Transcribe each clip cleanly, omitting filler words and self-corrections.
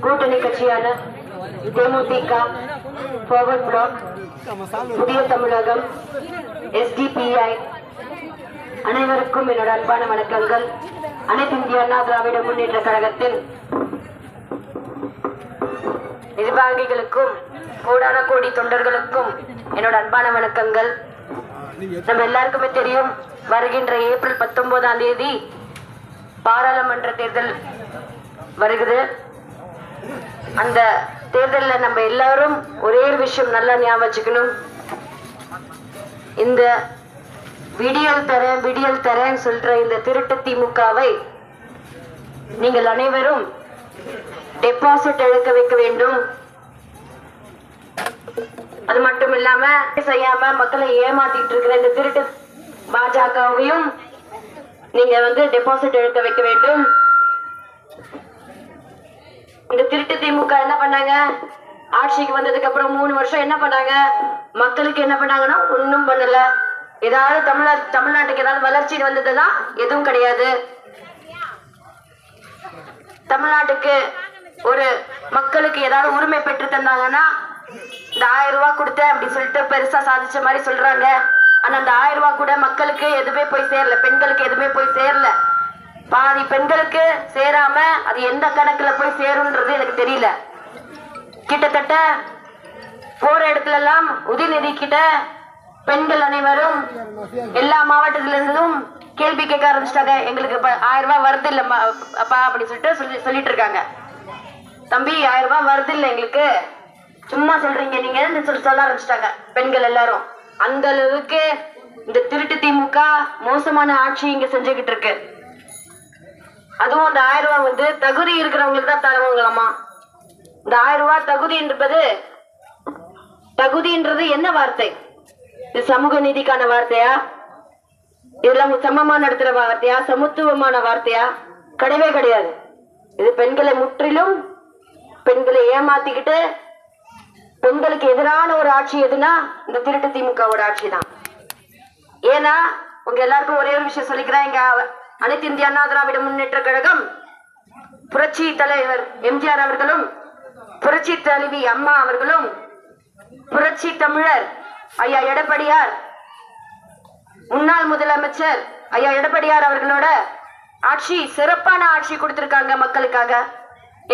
கூட்டணி கட்சியான தேமுதிக, forward black, புதிய தமிழகம், SDPI அனைவருக்கும் என்னோட அன்பான வணக்கங்கள். அனைத்து இந்திய அண்ணா திராவிட முன்னேற்ற கழகத்தின் நிர்வாகிகளுக்கும் கோடான கோடி தொண்டர்களுக்கும் என்னோட அன்பான வணக்கங்கள். நம்ம எல்லாருக்குமே தெரியும், வருகின்ற ஏப்ரல் 19ஆம் தேதி பாராளுமன்ற தேர்தல் வருகிறது. அந்த தேர்தலில் நம்ம எல்லாரும் ஒரே ஒரு விஷயம் நல்லா ஞாபகம் வச்சுக்கணும். இந்த விடியல் தரேன்னு சொல்ற இந்த திருட்டு திமுகவை நீங்கள் அனைவரும் டெபாசிட் இழக்க வைக்க வேண்டும். அது மட்டும் இல்லாம செய்யாம மக்களை ஏமாத்திட்டு இருக்கிற இந்த திருட்டு பாஜகவையும் நீங்க டெபாசிட் இழக்க வைக்க வேண்டும். இந்த திருட்டு திமுக என்ன பண்ணாங்க? ஆட்சிக்கு வந்ததுக்கு அப்புறம் 3 வருஷம் என்ன பண்ணாங்க? மக்களுக்கு என்ன பண்ணாங்கன்னா ஒன்னும் பண்ணல. ஏதாவது தமிழ்நாட்டுக்கு ஏதாவது வளர்ச்சி வந்ததுன்னா எதுவும் கிடையாது. தமிழ்நாட்டுக்கு ஒரு மக்களுக்கு ஏதாவது உரிமை பெற்று தந்தாங்கன்னா இந்த 1000 ரூபாய் கொடுத்தேன் அப்படி சொல்லிட்டு பெருசா சாதிச்ச மாதிரி சொல்றாங்க. ஆனா அந்த 1000 ரூபாய் கூட மக்களுக்கு எதுவுமே போய் சேரல, பெண்களுக்கு எதுவுமே போய் சேரல. பாதி பெண்களுக்கு சேராம அது எந்த கணக்குல போய் சேரும்ன்றது எனக்கு தெரியல. கிட்டத்தட்ட போற இடத்துல எல்லாம் உதயநிதி கிட்ட பெண்கள் அனைவரும் எல்லா மாவட்டத்தில இருந்தும் கேள்வி கேட்க ஆரம்பிச்சிட்டாங்க. எங்களுக்கு 1000 ரூபாய் வருது இல்ல அப்பா அப்படி சொல்லிட்டு இருக்காங்க. தம்பி 1000 ரூபாய் வருது இல்ல எங்களுக்கு, சும்மா சொல்றீங்க நீங்க சொல்ல ஆரம்பிச்சிட்டாங்க பெண்கள் எல்லாரும். அந்த அளவுக்கு இந்த திருட்டு திமுக மோசமான ஆட்சி இங்க செஞ்சுக்கிட்டு இருக்கு. அதுவும் அந்த 1000 ரூபாய் தகுதி இருக்கிறவங்களுக்கு தான் தருவாங்களாமா. இந்த 1000 ரூபாய் தகுதின்றது என்ன வார்த்தை? இது சமூக நீதிக்கான வார்த்தையா? இதெல்லாம் சமமா நடத்துற வார்த்தையா? சமத்துவமான வார்த்தையா? கிடையவே கிடையாது. இது பெண்களை முற்றிலும் பெண்களை ஏமாத்திக்கிட்டு பெண்களுக்கு எதிரான ஒரு ஆட்சி எதுனா இந்த திருட்டு திமுகவோட ஆட்சி தான். ஏன்னா உங்க எல்லாருக்கும் ஒரே ஒரு விஷயம் சொல்லிக்கிறேன். இங்க அனைத்து இந்திய அண்ணா திராவிட முன்னேற்ற கழகம் புரட்சி தலைவர் எம்ஜிஆர் அவர்களும், புரட்சி தலைவி அம்மா அவர்களும், புரட்சி தமிழர் ஐயா எடப்பாடியார், முன்னாள் முதலமைச்சர் ஐயா எடப்பாடியார் அவர்களோட ஆட்சி சிறப்பான ஆட்சி கொடுத்திருக்காங்க மக்களுக்காக.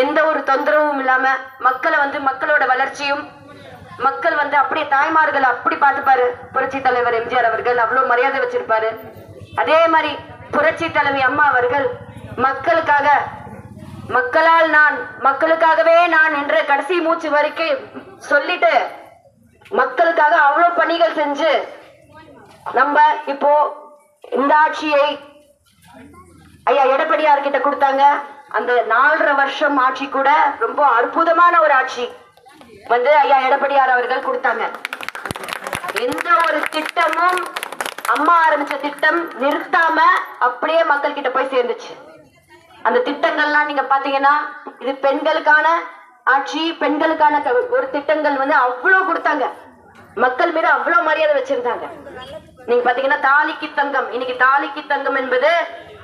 எந்த ஒரு தொந்தரவும் இல்லாம மக்களை மக்களோட வளர்ச்சியும் மக்கள் அப்படியே தாய்மார்கள் அப்படி பார்த்துப்பாரு. புரட்சி தலைவர் எம்ஜிஆர் அவர்கள் அவ்வளவு மரியாதை வச்சிருப்பாரு. அதே மாதிரி புரட்சி தலைவி அம்மா அவர்கள் மக்களுக்காக, மக்களால் நான், மக்களுக்காகவே நான் என்ற கடைசி மூச்சு வரைக்கும் சொல்லிட்டு மக்களுக்காக அவ்வளவு பணிகள் செஞ்சு நம்ம இப்போ இந்த ஆட்சியை ஐயா எடப்பாடியார் கிட்ட கொடுத்தாங்க. அந்த 4.5 வருஷம் ஆட்சி கூட ரொம்ப அற்புதமான ஒரு ஆட்சி ஐயா எடப்பாடியார் அவர்கள் கொடுத்தாங்க. எந்த ஒரு திட்டமும் அம்மா ஆரம்பிச்ச திட்டம் நிறுத்தாம அப்படியே மக்கள் கிட்ட போய் சேர்ந்துச்சு. அந்த திட்டங்கள்லாம் நீங்க பாத்தீங்கன்னா இது பெண்களுக்கான ஆட்சி, பெண்களுக்கான ஒரு திட்டங்கள் அவ்வளவு கொடுத்தாங்க. மக்கள் மீது அவ்வளவு மரியாதை வச்சிருந்தாங்க. நீங்க பாத்தீங்கன்னா தாலிக்கு தங்கம், இன்னைக்கு தாலிக்கு தங்கம் என்பது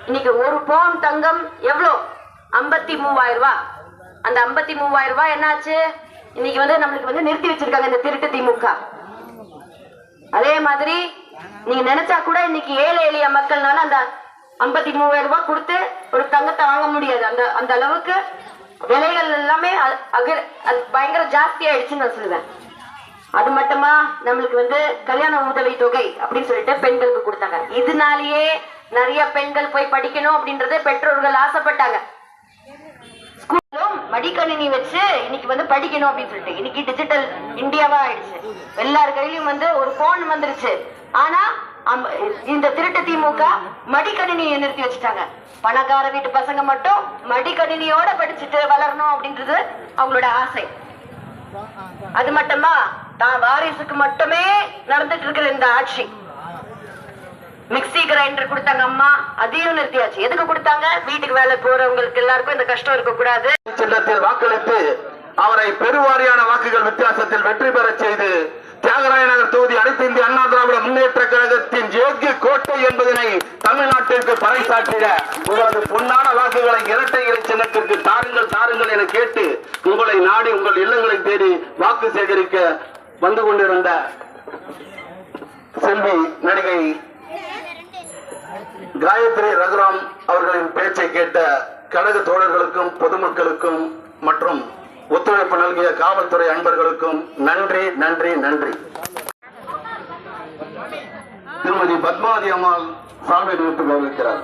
இன்னைக்கு 1 பவுன் தங்கம் எவ்வளவு? 53,000 ரூபாய். அந்த 53,000 ரூபாய் என்னாச்சு? இன்னைக்கு நம்மளுக்கு நிறுத்தி வச்சிருக்காங்க இந்த திருட்டு திமுக. அதே மாதிரி நீங்க நினைச்சா கூட இன்னைக்கு ஏழை எளிய மக்கள்னால அந்த 53,000 ரூபாய் கொடுத்து ஒரு தங்கத்தை வாங்க முடியாது. அந்த அளவுக்கு விலைகள் எல்லாமே பயங்கர ஜாஸ்தி ஆயிடுச்சுன்னு நான் சொல்லுவேன். அது மட்டுமா நம்மளுக்கு கல்யாண உதவி தொகை அப்படின்னு சொல்லிட்டு பெண்களுக்கு கொடுத்தாங்க. இதனாலேயே நிறைய பெண்கள் போய் படிக்கணும் அப்படின்றது பெற்றோர்கள் ஆசைப்பட்டாங்க. ஸ்கூலும் மடிக்கணினி வச்சு இன்னைக்கு படிக்கணும் அப்படின்னு சொல்லிட்டு இன்னைக்கு டிஜிட்டல் இந்தியாவா ஆயிடுச்சு. எல்லார் கையிலும் ஒரு போன் வந்துருச்சு. ஆனா இந்த திருட்டு திமுக மடிக்கணினியை நிறுத்தி வச்சுட்டாங்க. பணக்கார வீட்டு பசங்க மட்டும் மடிக்கணினியோட படிச்சுட்டு வளரணும் அப்படின்றது அவங்களோட ஆசை. அது மட்டுமா தான் வாரிசுக்கு மட்டுமே நடந்துட்டு இருக்கிற இந்த ஆட்சி. மிக்சி கிரைண்டர் கொடுத்தாங்க அம்மா, அதையும் நிறுத்தியாச்சு. எதுக்கு கொடுத்தாங்க? வீட்டுக்கு வேலை போறவங்களுக்கு எல்லாருக்கும் இந்த கஷ்டம் இருக்க கூடாது. சின்னத்தில் வாக்களித்து அவரை பெருவாரியான வாக்குகள் வித்தியாசத்தில் வெற்றி பெற செய்து தியாகராய நகர் தொகுதி அனைத்து இந்திய அண்ணா திராவிட முன்னேற்ற கழகத்தின் யோகிய கோட்டை என்பதனை தமிழ்நாட்டிற்கு பறைசாற்றிட உங்களது பொன்னான வாக்குகளை இரட்டை இலை சின்னத்திற்கு தாருங்கள் தாருங்கள் என கேட்டு உங்களை நாடி உங்கள் இல்லங்களை தேடி வாக்கு சேகரிக்க வந்து கொண்டிருந்த செல்வி நடிகை காயத்ரி ரகுராம் அவர்களின் பேச்சை கேட்ட கழக தோழர்களுக்கும் பொதுமக்களுக்கும் மற்றும் ஒத்துழைப்பு நல்கிய காவல்துறை அன்பர்களுக்கும் நன்றி நன்றி நன்றி. திருமதி பத்மாவதி அம்மாள் சால்வை நிறுத்தி கௌரவிக்கிறார்.